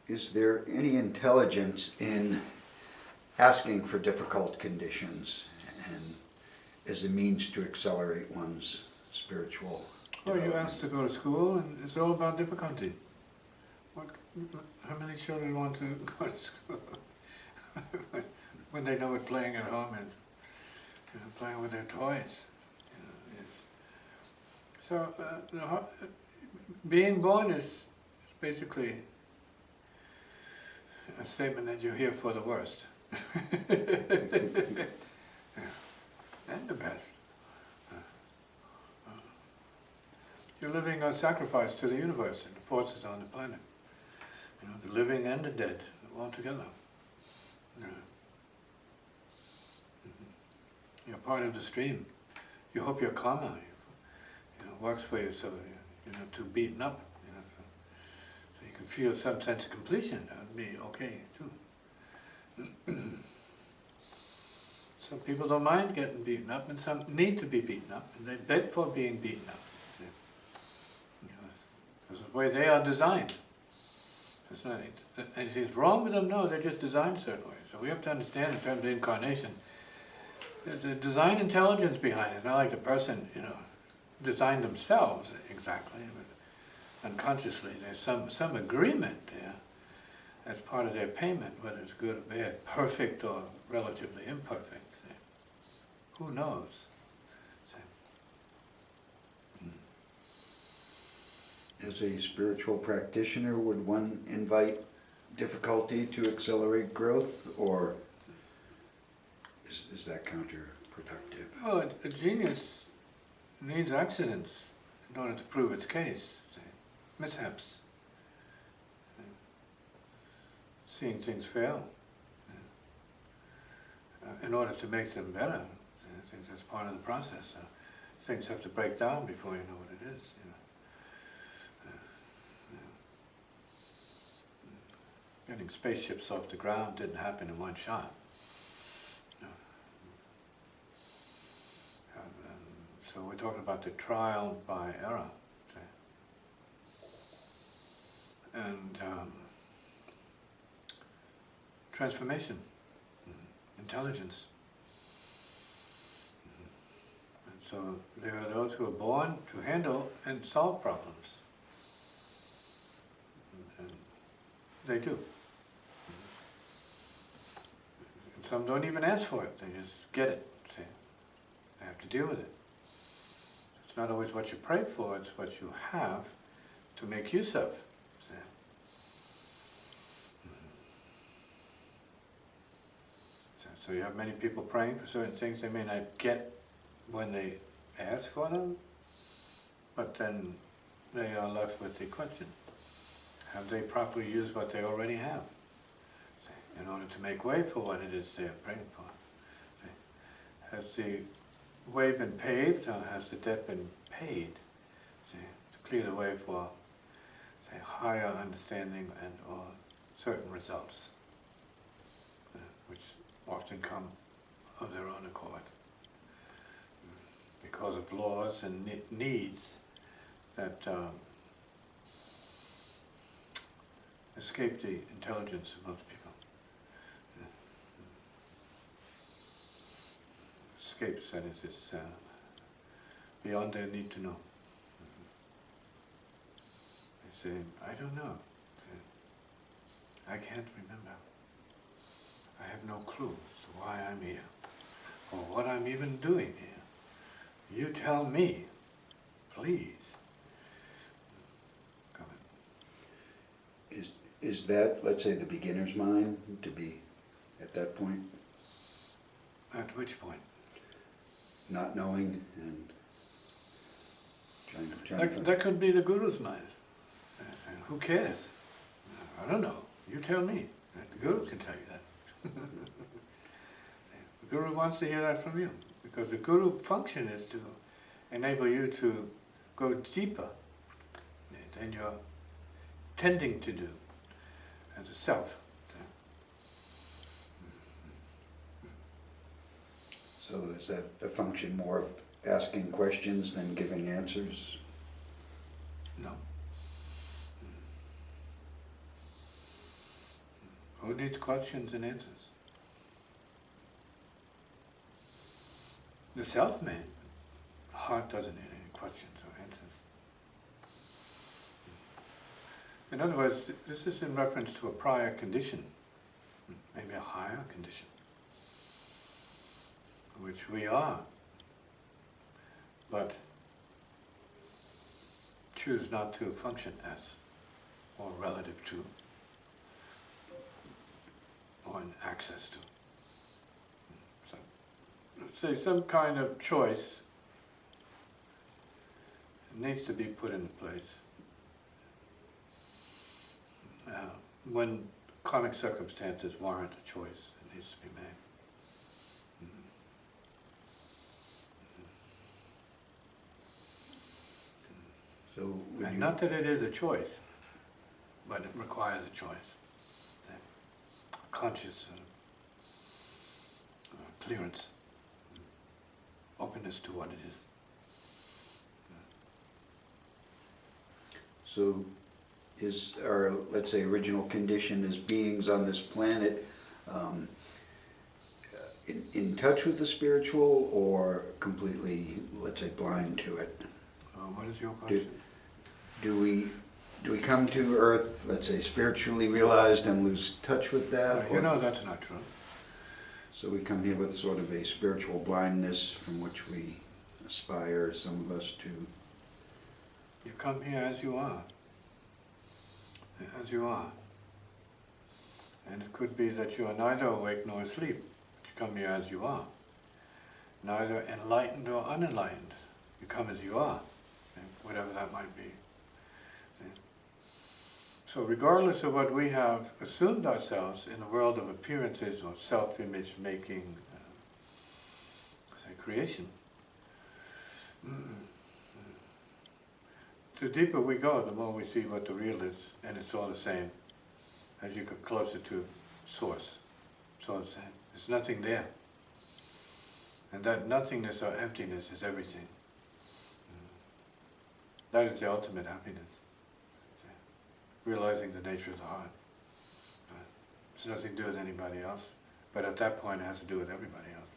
Is there any intelligence in asking for difficult conditions and as a means to accelerate one's spiritual Well, you development? asked to go to school, and it's all about difficulty. What, how many children want to go to school when they know what playing at home is? You know, playing with their toys. You know, so, being born is basically a statement that you're here for the worst. And the best. You're living a sacrifice to the universe and the forces on the planet. You know, the living and the dead, all together. You know. You're part of the stream. You hope your karma, you know, works for you, so you're not too beaten up. You know, so you can feel some sense of completion. That would be okay too. Some people don't mind getting beaten up, and some need to be beaten up, and they beg for being beaten up. You know, because of the way they are designed. There's not anything wrong with them, no, they're just designed a certain way. So we have to understand in terms of incarnation, there's a design intelligence behind it. It's not like the person, you know, designed themselves exactly, but unconsciously there's some agreement there as part of their payment, whether it's good or bad, perfect or relatively imperfect. See? Who knows? As a spiritual practitioner, would one invite difficulty to accelerate growth, or is that counterproductive? Well, a genius needs accidents in order to prove its case. See? Mishaps. Seeing things fail. In order to make them better, I think that's part of the process. Things have to break down before you know what it is. You know. Getting spaceships off the ground didn't happen in one shot. You know. So we're talking about the trial by error. See? And transformation, intelligence. And so there are those who are born to handle and solve problems. And they do. And some don't even ask for it, they just get it. See? They have to deal with it. It's not always what you pray for, it's what you have to make use of. So you have many people praying for certain things they may not get when they ask for them, but then they are left with the question, have they properly used what they already have in order to make way for what it is they're praying for? Has the way been paved, or has the debt been paid to clear the way for, say, higher understanding and or certain results, which often come of their own accord, because of laws and needs that escape the intelligence of most people. Escapes, that is, it's beyond their need to know. They say, I don't know. I can't remember. I have no clue as to why I'm here, or what I'm even doing here. You tell me, please. Come in. Is that, let's say, the beginner's mind to be at that point? At which point? Not knowing and trying to... That could be the guru's mind. Who cares? I don't know. You tell me. The guru can tell you that. The guru wants to hear that from you, because the guru function is to enable you to go deeper than you're tending to do as a self. So is that a function more of asking questions than giving answers? No. Who needs questions and answers? The self may. The heart doesn't need any questions or answers. In other words, this is in reference to a prior condition, maybe a higher condition, which we are, but choose not to function as, or relative to, or in access to. So, let's say some kind of choice needs to be put into place when karmic circumstances warrant a choice. It needs to be made. So would And you, not that it is a choice, but it requires a choice. A conscious clearance, openness to what it is. so is our, let's say, original condition as beings on this planet in touch with the spiritual, or completely, let's say, blind to it? What is your question? Do we come to Earth, let's say, spiritually realized and lose touch with that? You know that's not true. So we come here with sort of a spiritual blindness from which we aspire, some of us, to... You come here as you are. As you are. And it could be that you are neither awake nor asleep, but you come here as you are. Neither enlightened or unenlightened. You come as you are, whatever that might be. So regardless of what we have assumed ourselves in the world of appearances or self-image making, say, creation, the deeper we go, the more we see what the real is, and it's all the same. As you get closer to Source, it's all the same. There's nothing there. And that nothingness or emptiness is everything. That is the ultimate happiness. Realizing the nature of the heart. It's nothing to do with anybody else, but at that point it has to do with everybody else.